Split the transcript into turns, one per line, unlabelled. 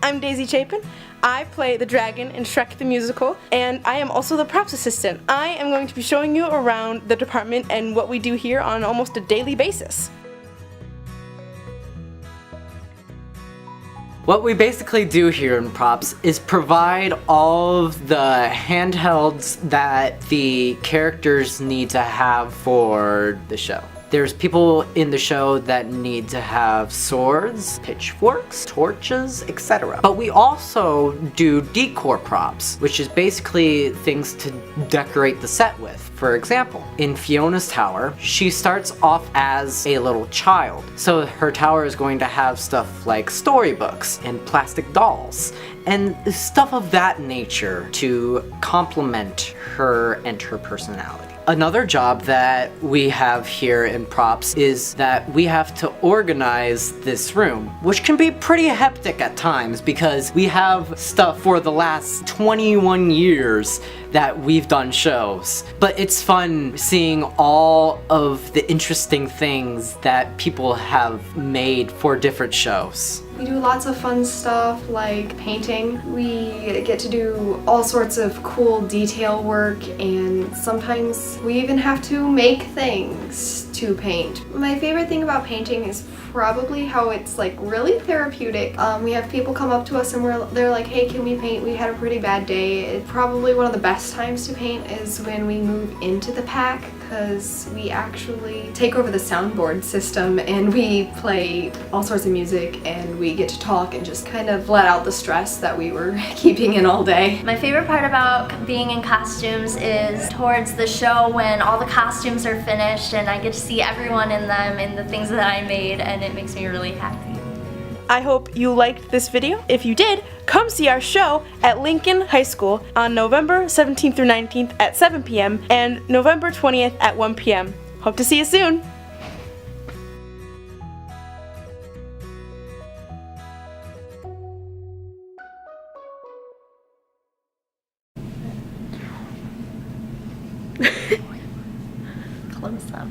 I'm Daisy Chapin. I play the dragon in Shrek the Musical, and I am also the props assistant. I am going to be showing you around the department and what we do here on almost a daily basis.
What we basically do here in props is provide all of the handhelds that the characters need to have for the show. There's people in the show that need to have swords, pitchforks, torches, etc. But we also do decor props, which is basically things to decorate the set with. For example, in Fiona's tower, she starts off as a little child. So her tower is going to have stuff like storybooks and plastic dolls and stuff of that nature to complement her and her personality. Another job that we have here in props is that we have to organize this room, which can be pretty hectic at times because we have stuff for the last 21 years that we've done shows. But it's fun seeing all of the interesting things that people have made for different shows.
We do lots of fun stuff like painting. We get to do all sorts of cool detail work, and sometimes we even have to make things to paint. My favorite thing about painting is probably how it's like really therapeutic. We have people come up to us and they're like, hey, can we paint? We had a pretty bad day. Probably one of the best times to paint is when we move into the pack, because we actually take over the soundboard system and we play all sorts of music and we get to talk and just kind of let out the stress that we were keeping in all day.
My favorite part about being in costumes is towards the show when all the costumes are finished and I get to see everyone in them and the things that I made, and it makes me really happy.
I hope you liked this video. If you did, come see our show at Lincoln High School on November 17th through 19th at 7 p.m. and November 20th at 1 p.m. Hope to see you soon!
Close up.